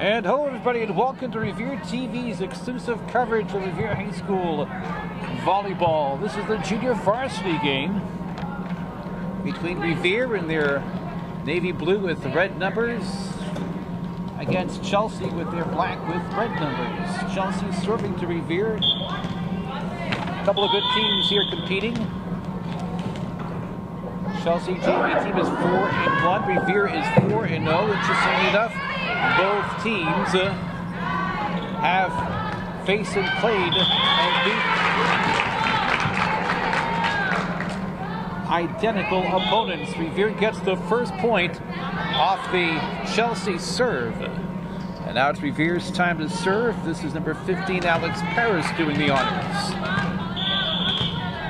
And hello everybody, and welcome to Revere TV's exclusive coverage of Revere High School volleyball. This is the junior varsity game between Revere and their navy blue with red numbers against Chelsea with their black with red numbers. Chelsea serving to Revere. A couple of good teams here competing. Chelsea JV team is 4-1. Revere is 4-0. Interestingly enough, both teams have faced and played and beat identical opponents. Revere gets the first point off the Chelsea serve. And now it's Revere's time to serve. This is number 15, Alex Paris, doing the honors.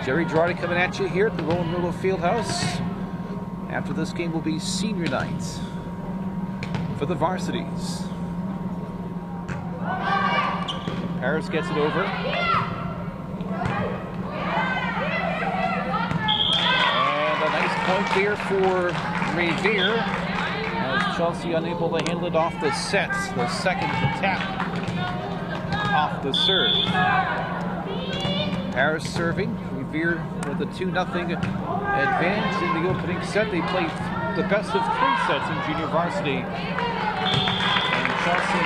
Jerry Girardi coming at you here at the Roland Rulo Fieldhouse. After this game will be senior night for the varsities. Paris gets it over. And a nice point there for Revere, as Chelsea unable to handle it off the set. The second tap off the serve. Paris serving. Revere with a 2-0 advantage in the opening set. They played the best of 3 sets in junior varsity. And Chelsea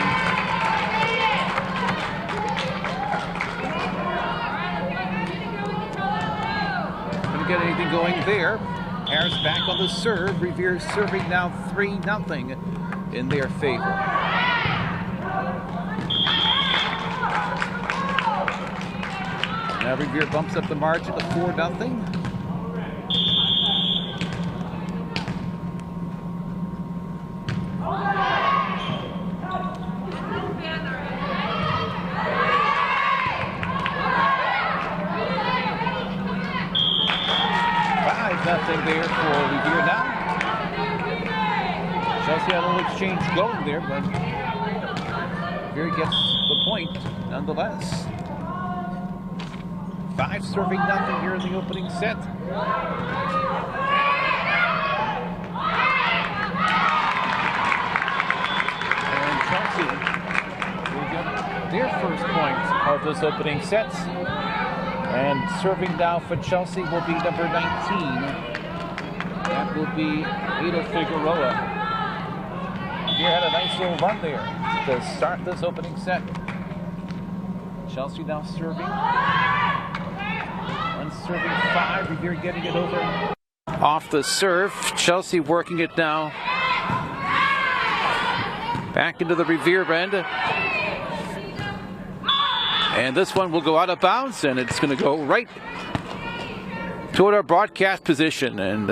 couldn't get anything going there. Harris back on the serve. Revere serving now 3-0 in their favor. Now Revere bumps up the margin to 4-0. Nothing there for Revere now. Chelsea had a little exchange going there, but Revere gets the point nonetheless. 5 serving nothing here in the opening set. And Chelsea will get their first point of this opening set. And serving now for Chelsea will be number 19. That will be Ada Figueroa. Revere had a nice little run there to start this opening set. Chelsea now serving. One serving 5. Revere getting it over. Off the serve. Chelsea working it now. Back into the Revere end. And this one will go out of bounds, and it's going to go right toward our broadcast position. And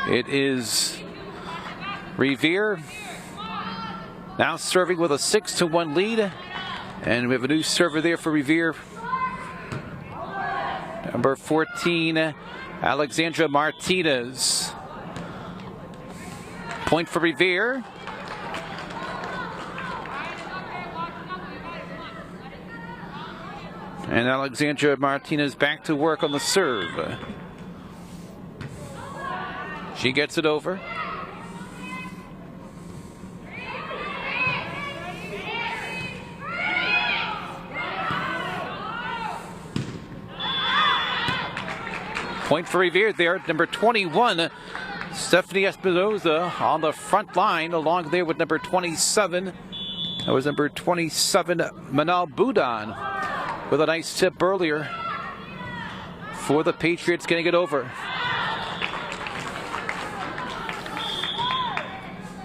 it is Revere now serving with a 6-1 lead. And we have a new server there for Revere. Number 14, Alexandra Martinez. Point for Revere. And Alexandra Martinez back to work on the serve. She gets it over. Point for Revere there. Number 21, Stephanie Espinoza on the front line, along there with number 27. That was number 27, Manal Budan, with a nice tip earlier for the Patriots, getting it over.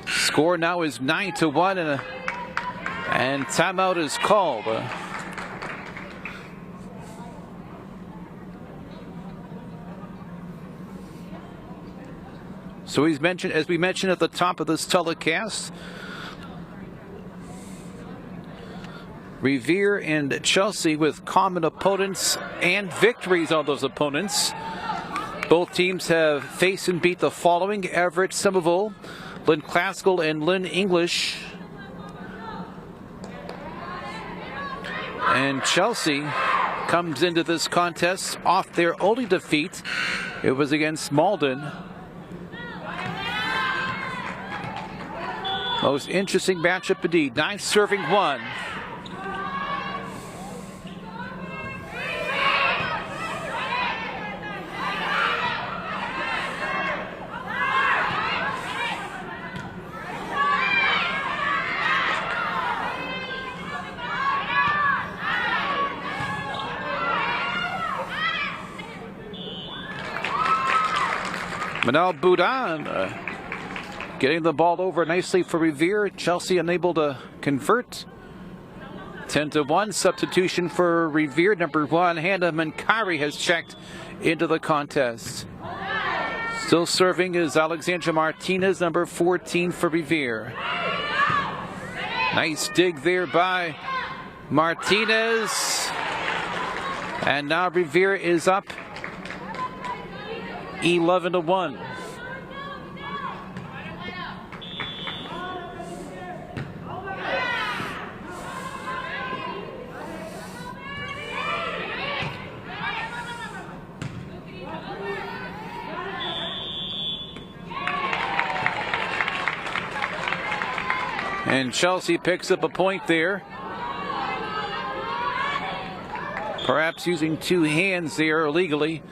Score now is 9-1, and timeout is called. So as we mentioned at the top of this telecast, Revere and Chelsea with common opponents and victories on those opponents. Both teams have faced and beat the following: Everett Somerville, Lynn Classical, and Lynn English. And Chelsea comes into this contest off their only defeat. It was against Malden. Most interesting matchup indeed. 9 serving 1. Manal Boudin getting the ball over nicely for Revere. Chelsea unable to convert. 10-1 substitution for Revere. Number 1, Hannah Mankari has checked into the contest. Still serving is Alexandra Martinez, number 14 for Revere. Nice dig there by Martinez. And now Revere is up 11-1. And Chelsea picks up a point there. Perhaps using 2 hands there illegally.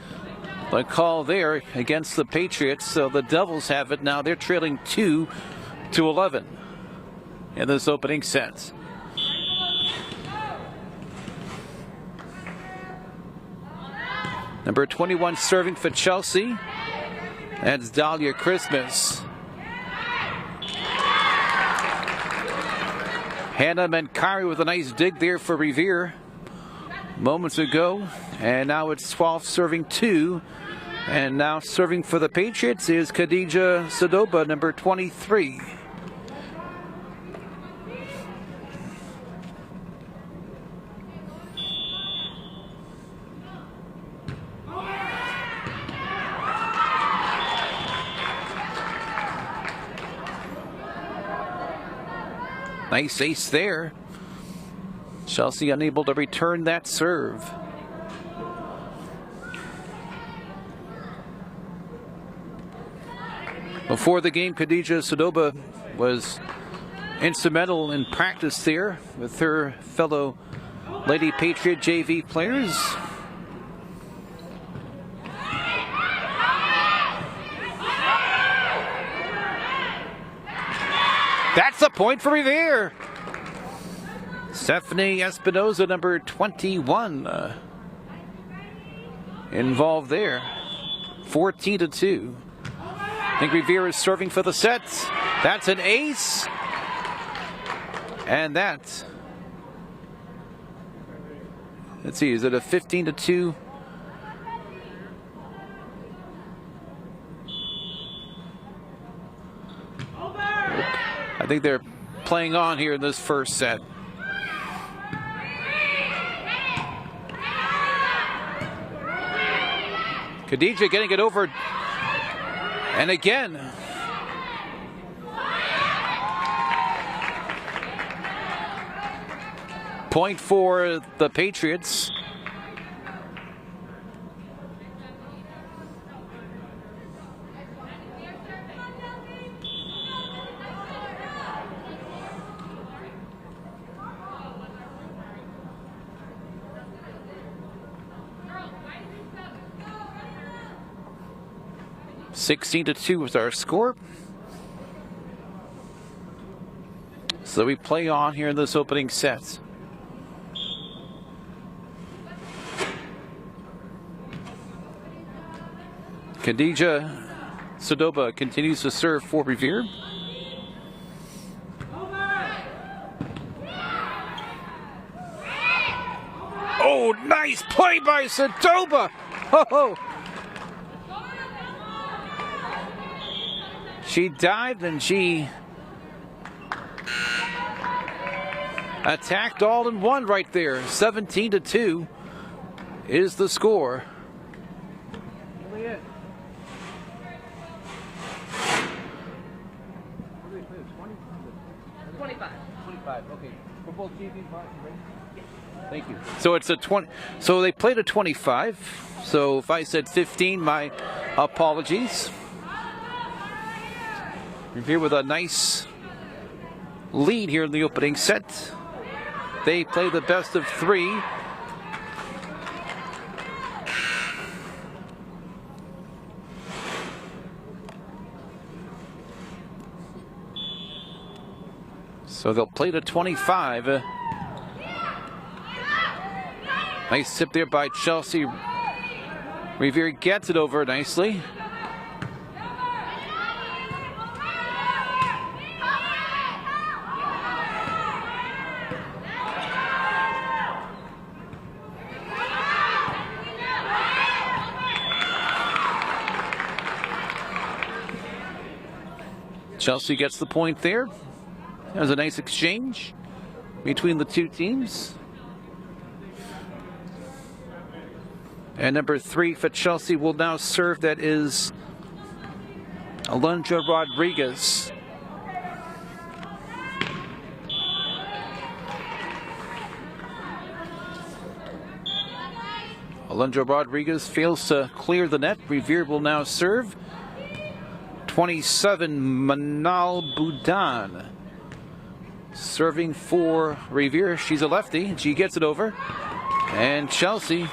The call there against the Patriots, so the Devils have it now. They're trailing 2-11 in this opening set. Number 21 serving for Chelsea. That's Dahlia Christmas. Hannah Mankari with a nice dig there for Revere moments ago. And now it's 12 serving 2. And now serving for the Patriots is Khadija Sadoba, number 23. Nice ace there. Chelsea unable to return that serve. Before the game, Khadija Sadoba was instrumental in practice there with her fellow Lady Patriot JV players. That's a point for Revere. Stephanie Espinoza, number 21, involved there. 14-2. I think Revere is serving for the set. That's an ace. And that, let's see, is it a 15-2? I think they're playing on here in this first set. Khadija getting it over. And again, point for the Patriots. (16-2) was our score. So we play on here in this opening set. Khadija Sadoba continues to serve for Revere. Oh, nice play by Sadoba! Oh. She dived and she attacked all in one right there. 17-2 is the score. 25. Okay. For both JV and varsity, right? Thank you. So it's a 20. So they played a 25. So if I said 15, my apologies. We're here with a nice lead here in the opening set. They play the best of 3. So they'll play to 25. Nice tip there by Chelsea. Revere gets it over nicely. Chelsea gets the point there. That was a nice exchange between the two teams. And number 3 for Chelsea will now serve. That is Alondra Rodriguez. Alondra Rodriguez fails to clear the net. Revere will now serve. 27, Manal Budan. Serving for Revere. She's a lefty. She gets it over. And Chelsea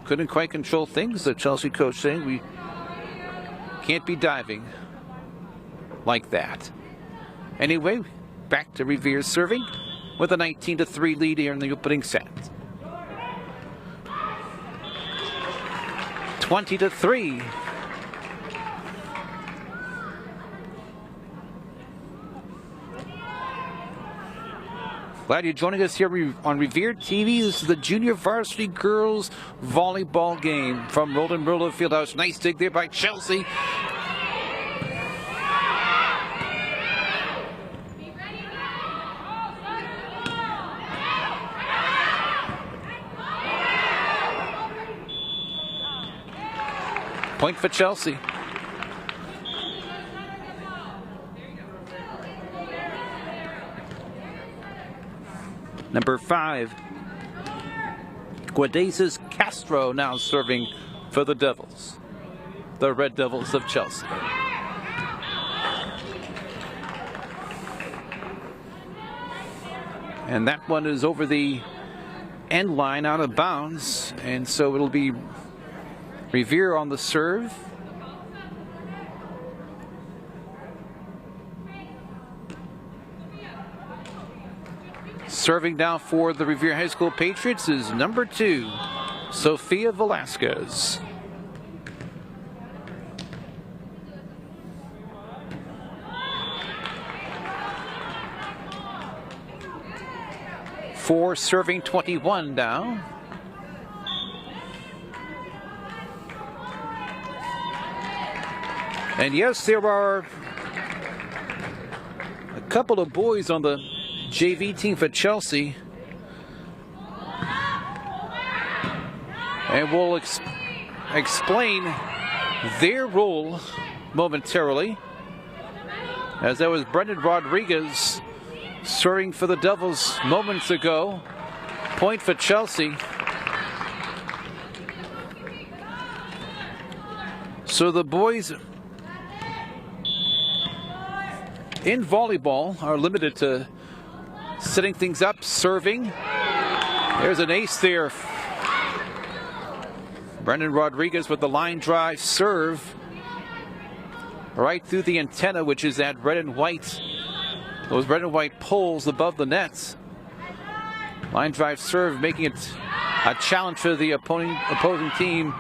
couldn't quite control things. The Chelsea coach saying we can't be diving like that. Anyway, back to Revere serving with a 19-3 lead here in the opening set. 20-3. Glad you're joining us here on Revere TV. This is the Junior Varsity Girls Volleyball game from Roland Merlo Fieldhouse. Nice dig there by Chelsea. Point for Chelsea. Number 5, Guadazes Castro now serving for the Devils, the Red Devils of Chelsea. And that one is over the end line, out of bounds, and so it'll be Revere on the serve. Serving now for the Revere High School Patriots is number 2, Sofia Velasquez. For serving 21 now. And yes, there are a couple of boys on the JV team for Chelsea, and we'll explain their role momentarily, as that was Brendan Rodriguez serving for the Devils moments ago. Point for Chelsea. So the boys in volleyball are limited to setting things up, serving. There's an ace there. Brendan Rodriguez with the line drive serve right through the antenna, which is that red and white, those red and white poles above the nets. Line drive serve making it a challenge for the opposing team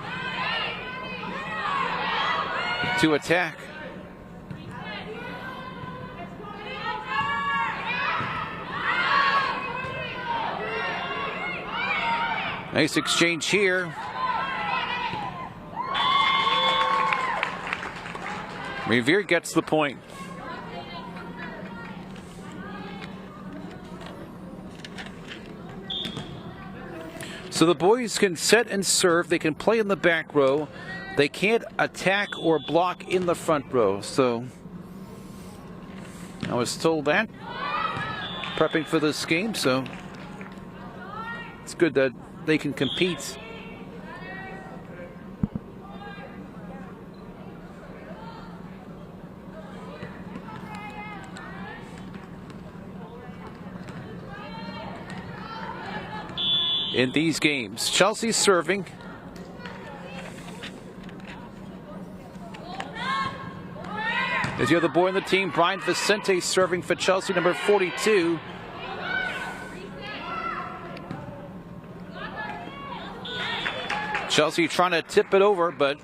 to attack. Nice exchange here. Revere gets the point. So the boys can set and serve. They can play in the back row. They can't attack or block in the front row. So I was told that prepping for this game. So it's good that they can compete in these games. Chelsea serving. As the other boy on the team, Brian Vicente, serving for Chelsea, number 42. Chelsea trying to tip it over, but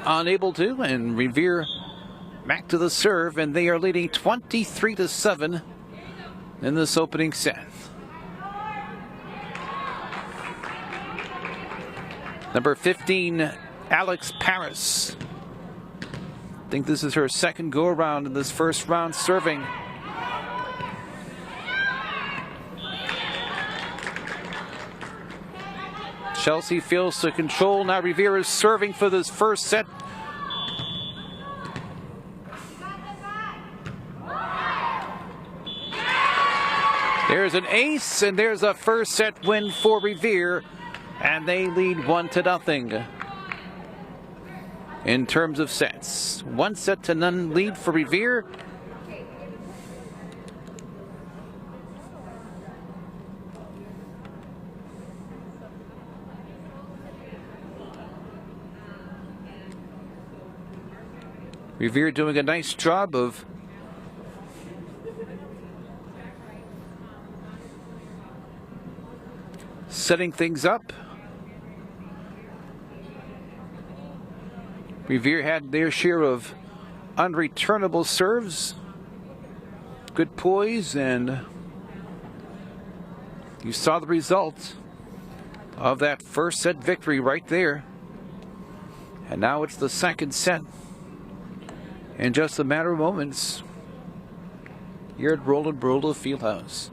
unable to, and Revere back to the serve, and they are leading 23-7 in this opening set. Number 15, Alex Paris. I think this is her second go-around in this first round serving. Chelsea feels to control. Now Revere is serving for this first set. There's an ace, and there's a first set win for Revere, and they lead 1-0 in terms of sets. 1-0 lead for Revere. Revere doing a nice job of setting things up. Revere had their share of unreturnable serves, good poise, and you saw the result of that first set victory right there. And now it's the second set in just a matter of moments here at Roland Broda Fieldhouse.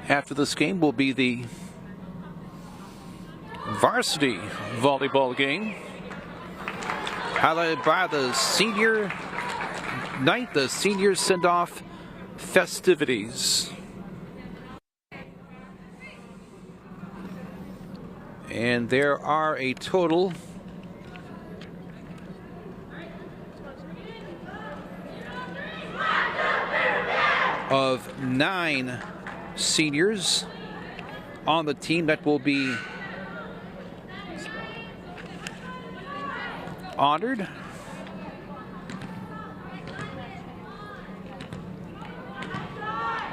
After this game will be the varsity volleyball game, highlighted by the senior night, the senior send-off festivities. And there are a total of 9 seniors on the team that will be honored.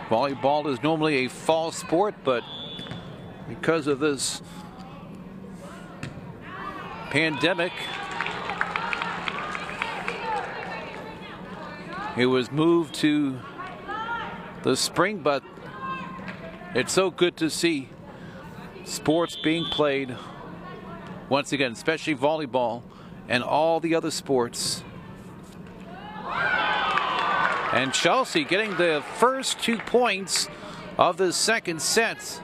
Volleyball is normally a fall sport, but because of this pandemic, it was moved to the spring, but it's so good to see sports being played once again, especially volleyball and all the other sports. And Chelsea getting the first 2 points of the second set.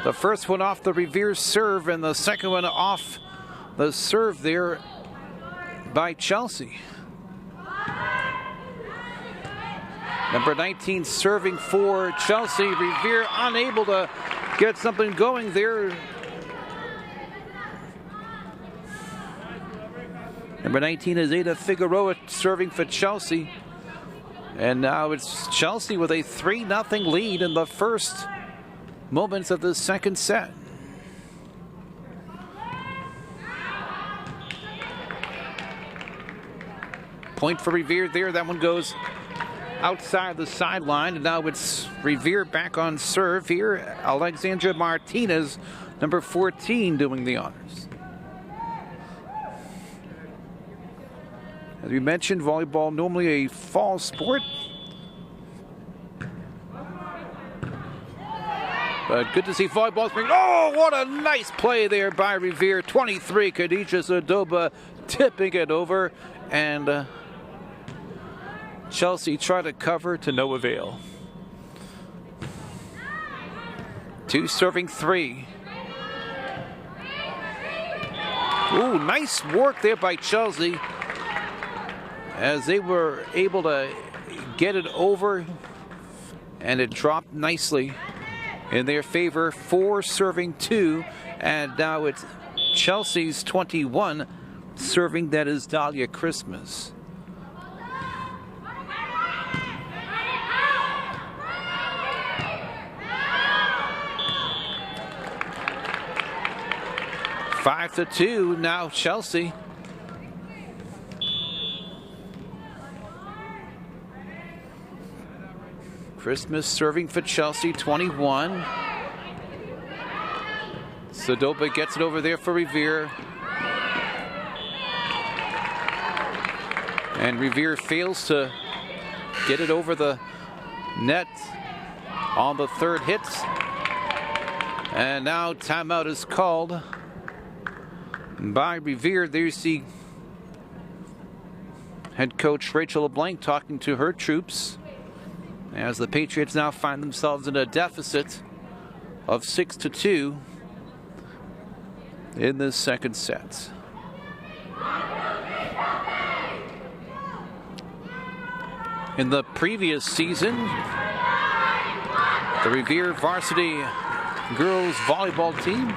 The first one off the Revere serve, and the second one off the serve there by Chelsea. Number 19 serving for Chelsea. Revere unable to get something going there. Number 19 is Ada Figueroa serving for Chelsea. And now it's Chelsea with a 3-0 lead in the first moments of the second set. Point for Revere there. That one goes outside the sideline, and now it's Revere back on serve here. Alexandra Martinez, number 14, doing the honors. As we mentioned, volleyball normally a fall sport, but good to see volleyball spring. Oh, what a nice play there by Revere. 23, Khadija Sadoba tipping it over, and Chelsea tried to cover to no avail. 2 serving 3. Ooh, nice work there by Chelsea as they were able to get it over, and it dropped nicely in their favor. 4 serving 2, and now it's Chelsea's 21 serving. That is Dahlia Christmas. 5-2 now, Chelsea. Christmas serving for Chelsea, 21. Sadoba gets it over there for Revere. And Revere fails to get it over the net on the third hit. And now timeout is called by Revere. There you see head coach Rachel LeBlanc talking to her troops as the Patriots now find themselves in a deficit of 6-2 in this second set. In the previous season, the Revere varsity girls volleyball team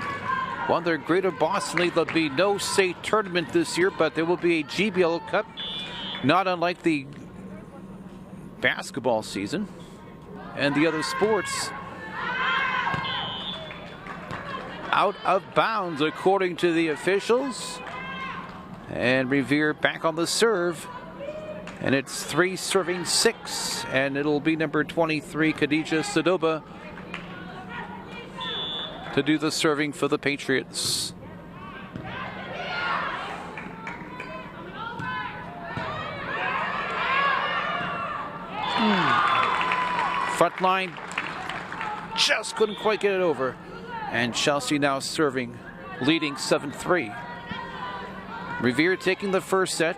won their Greater Boston League. There'll be no state tournament this year, but there will be a GBL Cup, not unlike the basketball season and the other sports. Out of bounds according to the officials, and Revere back on the serve, and it's 3-6, and it'll be number 23 Khadija Sadoba to do the serving for the Patriots. Front line just couldn't quite get it over. And Chelsea now serving, leading 7-3. Revere taking the first set.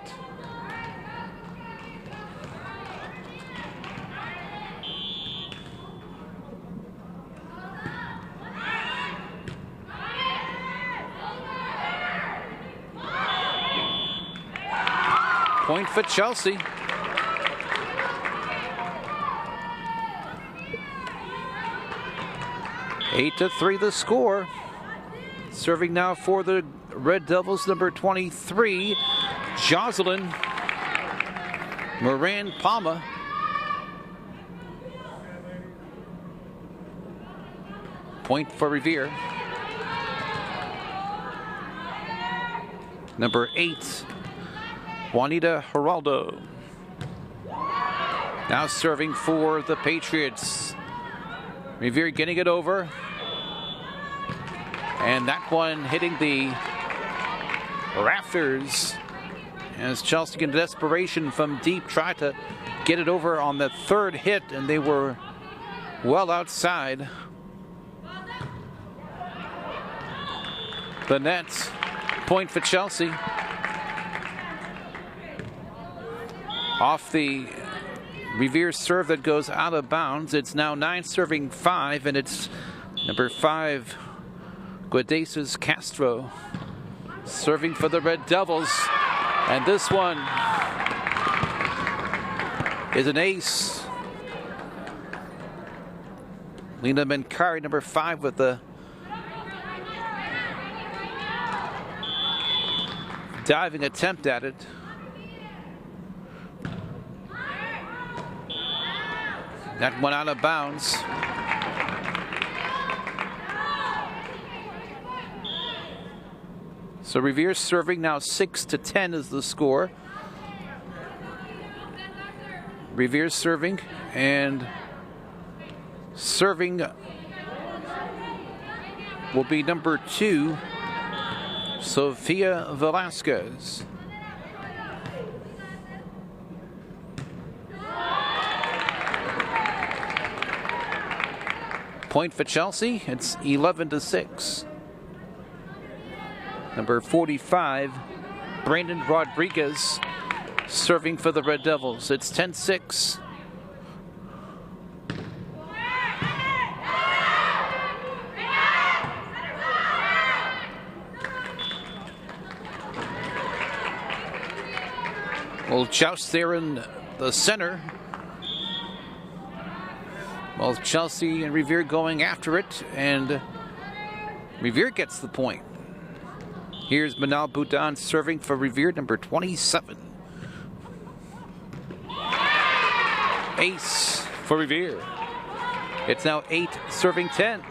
Point for Chelsea. Eight to 3 the score. Serving now for the Red Devils, number 23, Jocelyn Moran Palma. Point for Revere. Number 8, Juanita Geraldo. Now serving for the Patriots. Revere getting it over. And that one hitting the rafters as Chelsea in desperation from deep tried to get it over on the third hit, and they were well outside the net. Point for Chelsea. Off the Revere serve that goes out of bounds. It's now 9-5, and it's number 5, Guedesis Castro, serving for the Red Devils. And this one is an ace. Lena Menkari, number 5, with the diving attempt at it. That one out of bounds. So Revere serving now 6-10 is the score. Revere serving, and serving will be number 2, Sofia Velasquez. Point for Chelsea. It's 11-6. Number 45, Brandon Rodriguez, serving for the Red Devils. It's 10-6. Well, joust there in the center. Well, Chelsea and Revere going after it, and Revere gets the point. Here's Manal Bhutan serving for Revere, number 27. Ace for Revere. It's now 8 serving 10.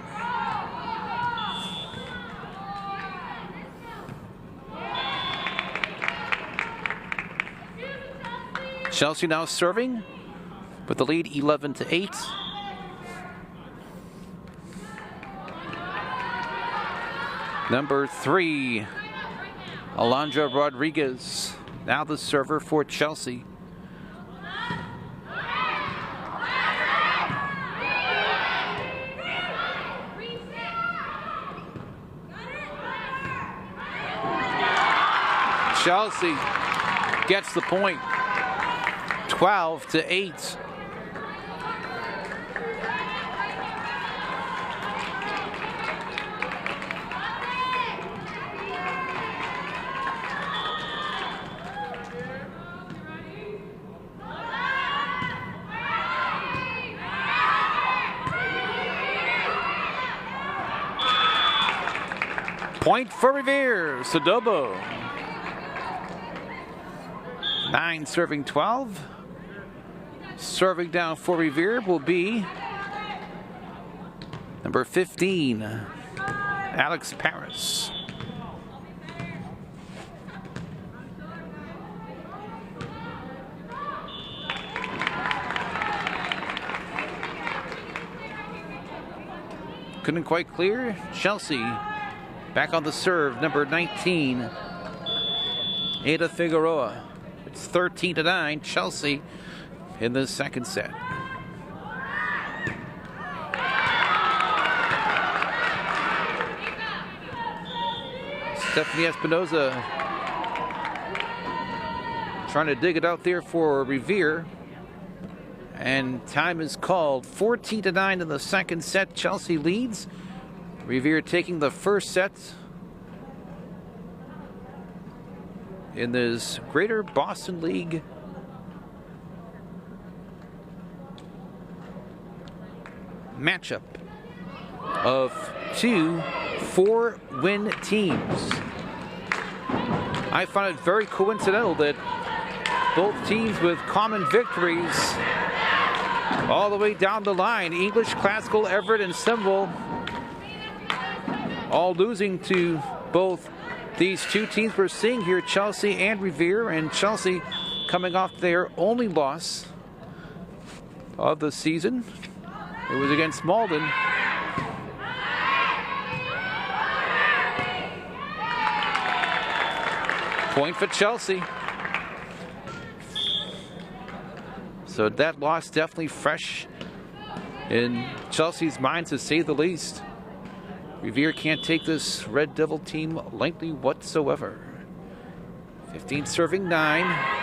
Chelsea now serving with the lead 11-8. Number 3, Alondra Rodriguez, now the server for Chelsea. Chelsea gets the point, 12-8. Point for Revere, Sadobo. 9 serving 12. Serving down for Revere will be number 15, Alex Paris. Couldn't quite clear. Chelsea back on the serve, number 19, Ada Figueroa. It's 13-9, Chelsea in the second set. Stephanie Espinoza trying to dig it out there for Revere. And time is called. 14-9 in the second set. Chelsea leads. Revere taking the first set in this Greater Boston League matchup of 2 4-win teams. I find it very coincidental that both teams with common victories all the way down the line, English, Classical, Everett, and Symbols, all losing to both these two teams we're seeing here, Chelsea and Revere, and Chelsea coming off their only loss of the season. It was against Malden. Point for Chelsea. So that loss definitely fresh in Chelsea's mind, to say the least. Revere can't take this Red Devil team lightly whatsoever. 15 serving 9.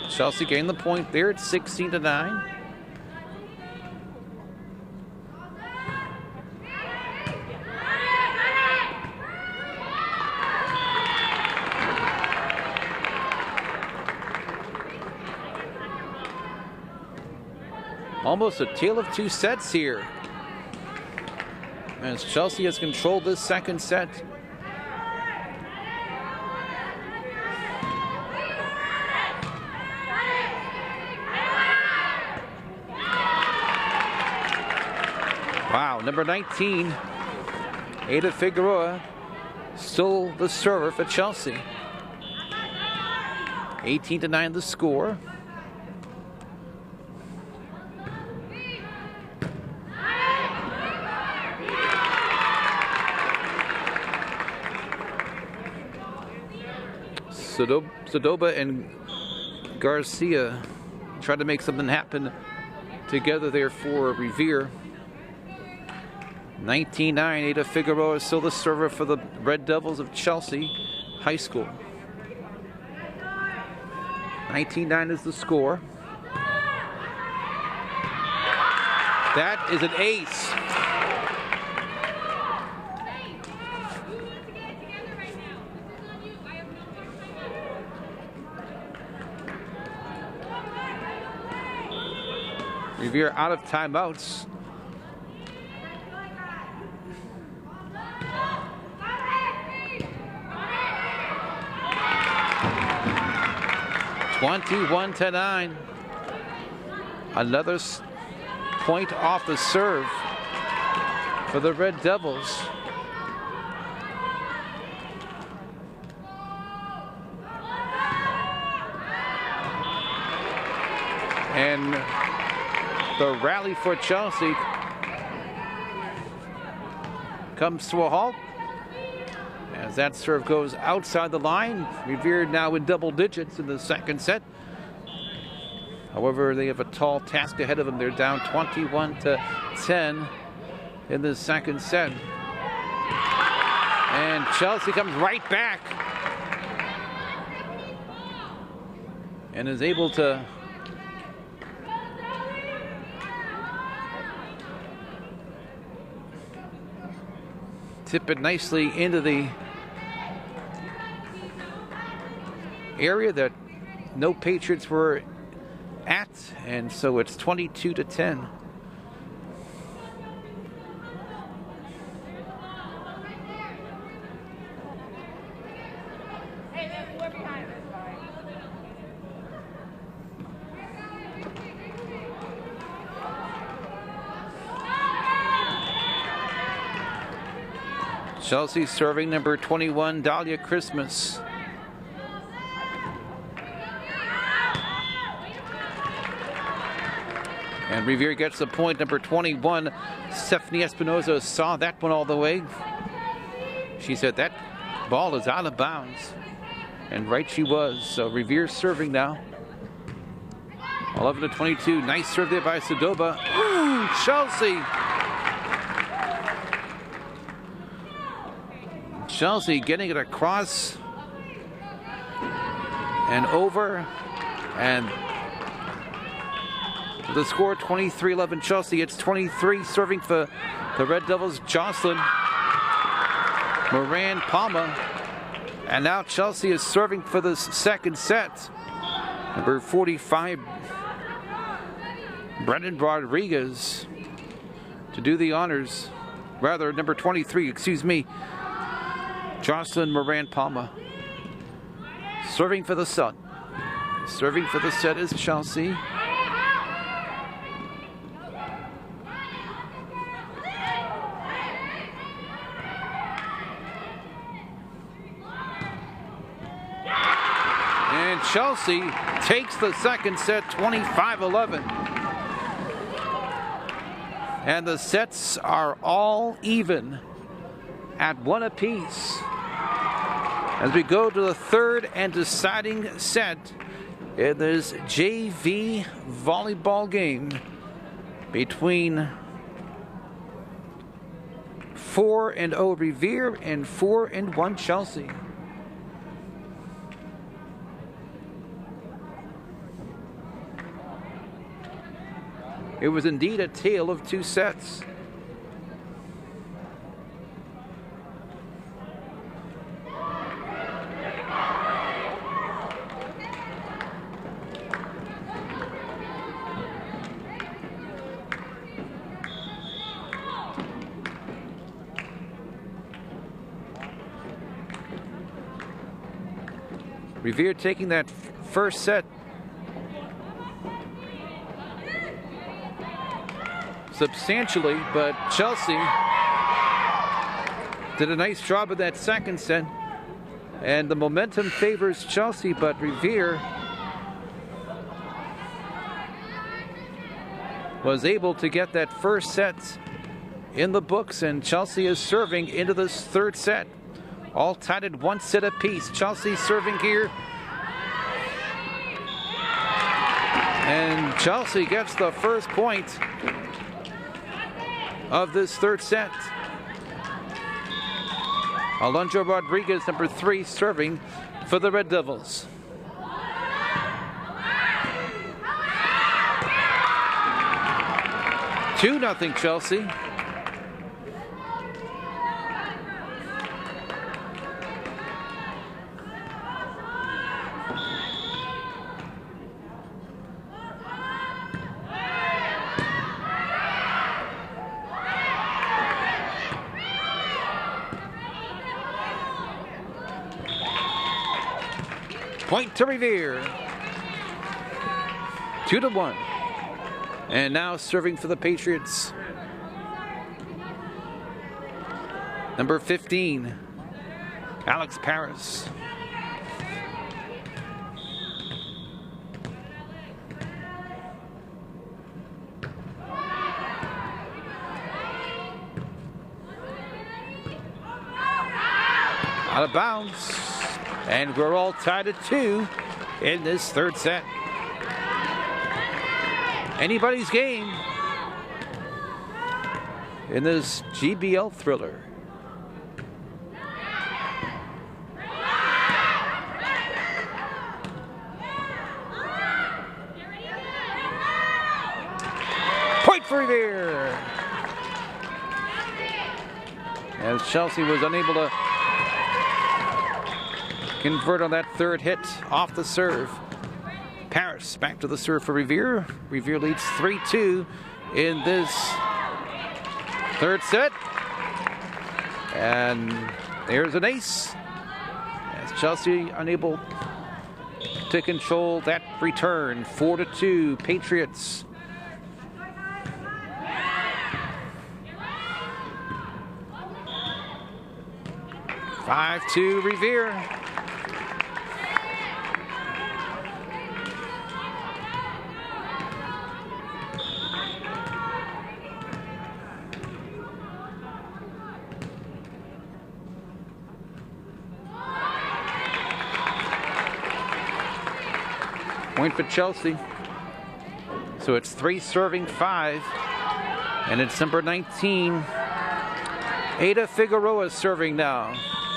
Chelsea gained the point there at 16-9. Almost a tale of two sets here, as Chelsea has controlled this second set. Wow, number 19, Ada Figueroa, still the server for Chelsea. 18-9 the score. Sadoba and Garcia tried to make something happen together there for Revere. 19-9, Ada Figueroa is still the server for the Red Devils of Chelsea High School. 19-9 is the score. That is an ace. Revere out of timeouts. (21-9). Another point off the serve for the Red Devils. And the rally for Chelsea comes to a halt as that serve goes outside the line. Revere now in double digits in the second set. However, they have a tall task ahead of them. They're down 21-10 in the second set. And Chelsea comes right back and is able to tip it nicely into the area that no Patriots were at, and so it's 22-10. Chelsea serving number 21, Dahlia Christmas. And Revere gets the point. Number 21, Stephanie Espinoza, saw that one all the way. She said that ball is out of bounds. And right she was. So Revere serving now. 11-22. Nice serve there by Sadoba. Ooh, Chelsea. Chelsea getting it across and over, and the score 23-11 Chelsea. It's 23 serving for the Red Devils, Jocelyn Moran Palma. And now Chelsea is serving for the second set. Number 45, Brendan Rodriguez, to do the honors. Rather, number 23, excuse me, Jocelyn Moran Palma. Serving for the set. Serving for the set is Chelsea. And Chelsea takes the second set 25-11. And the sets are all even at one apiece. As we go to the third and deciding set in this JV volleyball game between 4-0 Revere and 4-1 Chelsea. It was indeed a tale of two sets. Revere taking that first set substantially, but Chelsea did a nice job of that second set, and the momentum favors Chelsea, but Revere was able to get that first set in the books, and Chelsea is serving into this third set. All tied at one set apiece. Chelsea serving here. And Chelsea gets the first point of this third set. Alondra Rodriguez, number 3, serving for the Red Devils. Two nothing Chelsea. Point to Revere. 2-1. And now serving for the Patriots, number 15, Alex Paris. Out of bounds, and we're all tied at 2 in this third set. Anybody's game in this GBL thriller. Point for Revere, as Chelsea was unable to convert on that third hit off the serve. Paris back to the serve for Revere. Revere leads 3-2 in this third set. And there's an ace, as Chelsea unable to control that return. 4-2 Patriots. (5-2) Revere. Point for Chelsea. So it's 3 serving 5. And it's number 19, Ada Figueroa, serving now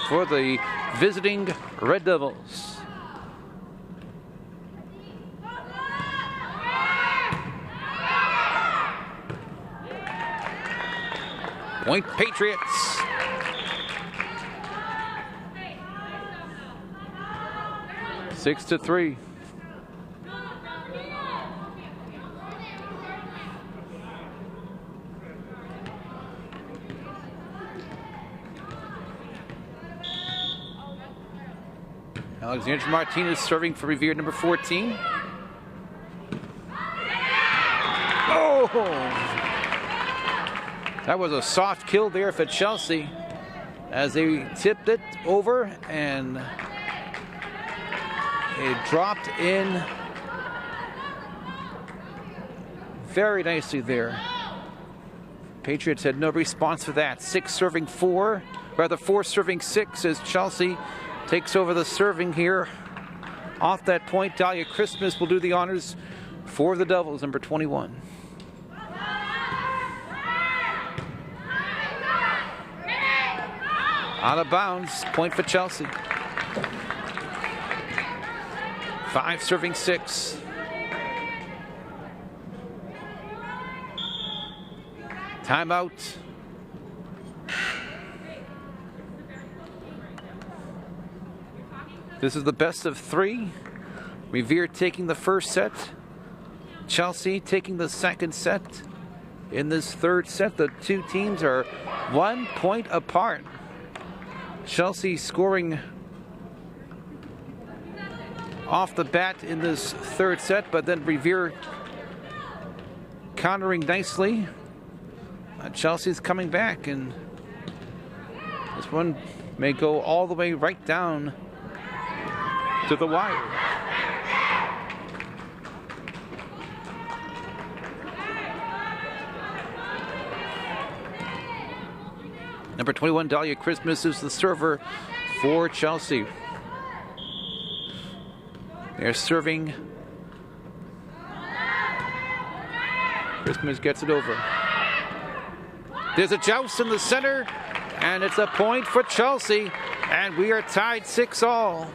for the visiting Red Devils. Point Patriots. Six to 3. Alexandra Martinez serving for Revere, number 14. Oh! That was a soft kill there for Chelsea as they tipped it over and it dropped in very nicely there. Patriots had no response for that. 4 serving 6 as Chelsea takes over the serving here. Off that point, Dahlia Christmas will do the honors for the Devils, number 21. Out of bounds, point for Chelsea. 5 serving 6. Timeout. This is the best of 3. Revere taking the first set. Chelsea taking the second set. In this third set, the two teams are 1 point apart. Chelsea scoring off the bat in this third set, but then Revere countering nicely. Chelsea's coming back, and this one may go all the way right down to the wire. Number 21, Dahlia Christmas, is the server for Chelsea. They're serving. Christmas gets it over. There's a joust in the center, and it's a point for Chelsea, and we are tied 6-all.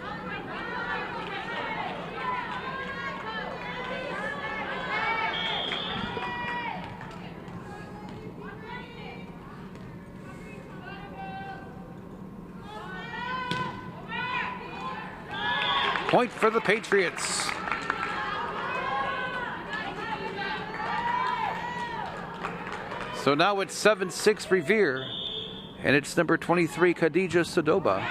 Point for the Patriots. So now it's 7-6 Revere, and it's number 23, Khadija Sadoba,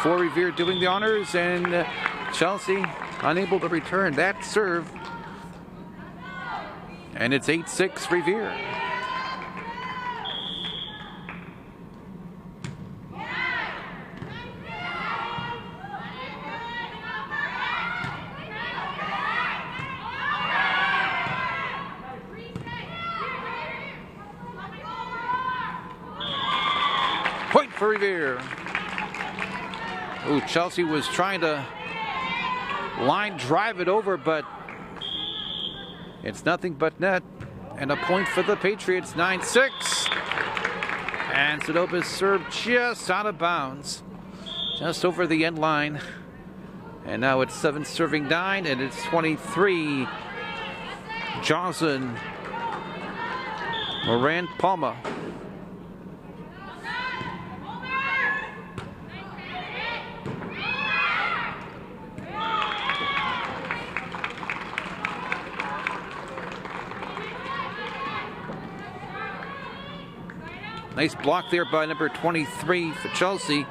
for Revere doing the honors, and Chelsea unable to return that serve. And it's 8-6 Revere. Point for Revere. Ooh, Chelsea was trying to line drive it over, but it's nothing but net. And a point for the Patriots, 9-6. And Sedoba's serve just out of bounds, just over the end line. And now it's 7 serving 9, and it's 23. Johnson, Moran Palma. Nice block there by number 23 for Chelsea.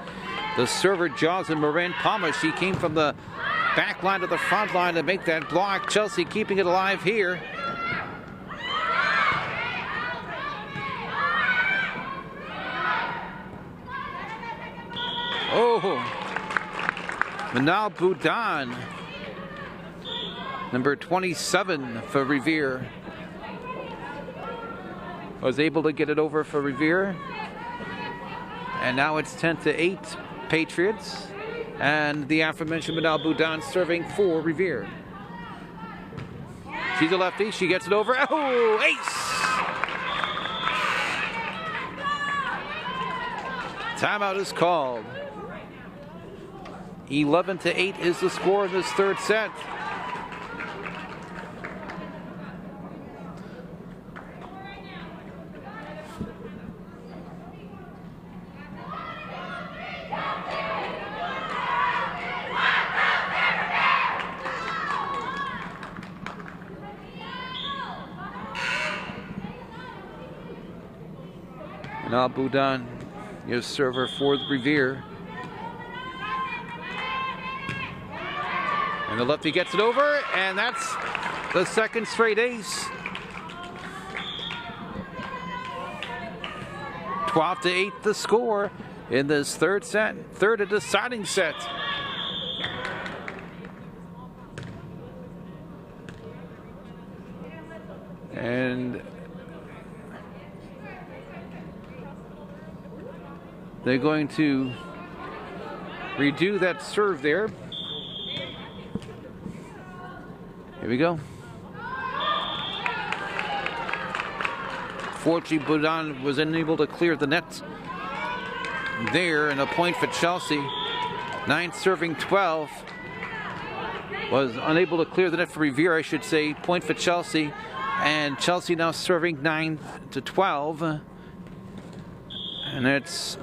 The server, Johnson Moran Palma. She came from the back line to the front line to make that block. Chelsea keeping it alive here. Oh, Manal Boudan, number 27 for Revere, was able to get it over for Revere. And now it's 10-8 Patriots. And the aforementioned Manal Boudan serving for Revere. She's a lefty. She gets it over. Oh, ace! Timeout is called. 11-8 is the score in this third set. Now Boudan, your server for the Revere. And the lefty gets it over, and that's the second straight ace. 12-8 the score in this third set, third and deciding set. And they're going to redo that serve there. Here we go. Fortunately, Boudan was unable to clear the net there, and a point for Chelsea. 9 serving 12. Was unable to clear the net for Revere, I should say. Point for Chelsea. And Chelsea now serving 9-12. And it's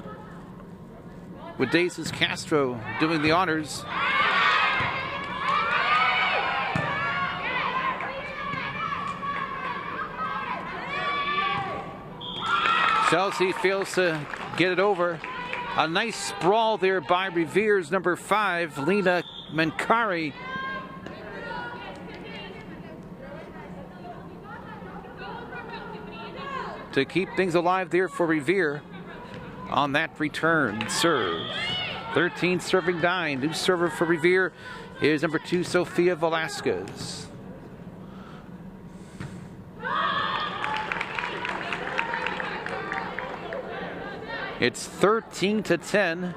with Daces Castro doing the honors. Chelsea fails to get it over. A nice sprawl there by Revere's number 5, Lena Mankari. To keep things alive there for Revere on that return serve. 13 serving 9. New server for Revere is number 2, Sofia Velasquez. It's 13-10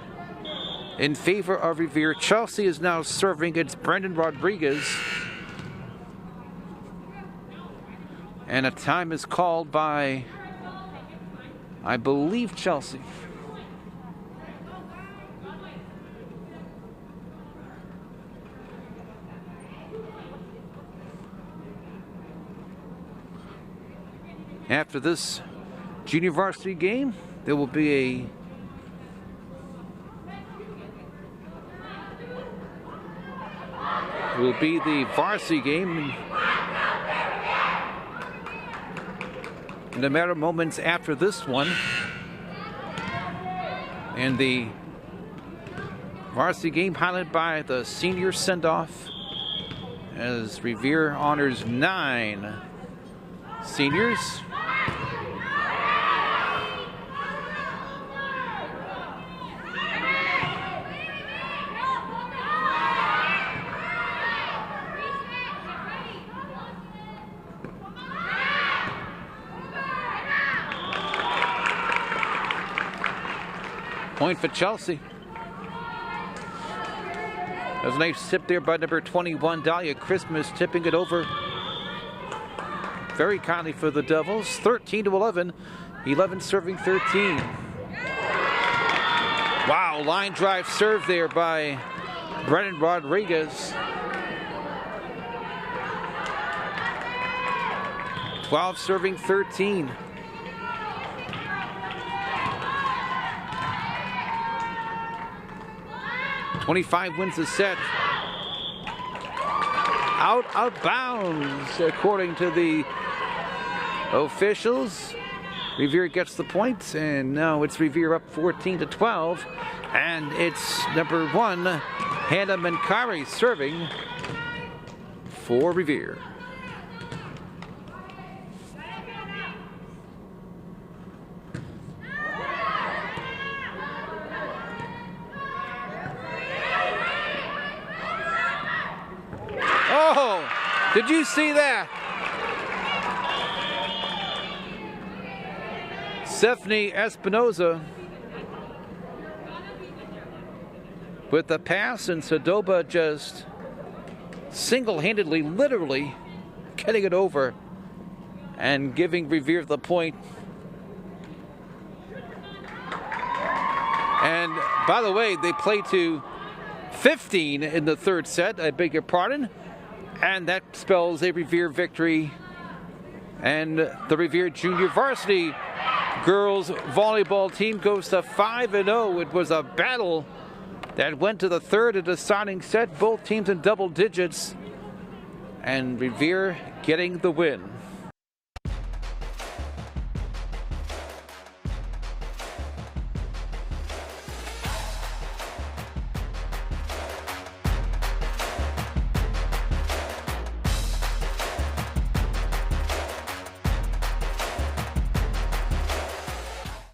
in favor of Revere. Chelsea is now serving. It's Brendan Rodriguez. And a time is called by, I believe, Chelsea. After this junior varsity game, there will be the varsity game in a matter of moments after this one. And the varsity game highlighted by the senior send-off as Revere honors 9 seniors. Point for Chelsea. That was a nice tip there by number 21, Dahlia Christmas, tipping it over very kindly for the Devils. 13-11. 11 serving 13. Wow, line drive serve there by Brennan Rodriguez. 12 serving 13. .25 wins the set. Out of bounds, according to the officials. Revere gets the point, and now it's Revere up 14-12. And it's number 1, Hannah Mankari, serving for Revere. Oh, did you see that? Stephanie Espinoza with the pass, and Sadoba just single-handedly, literally getting it over and giving Revere the point. And by the way, they play to 15 in the third set, I beg your pardon. And that spells a Revere victory. And the Revere Junior Varsity girls volleyball team goes to 5-0. It was a battle that went to the third and deciding set. Both teams in double digits. And Revere getting the win.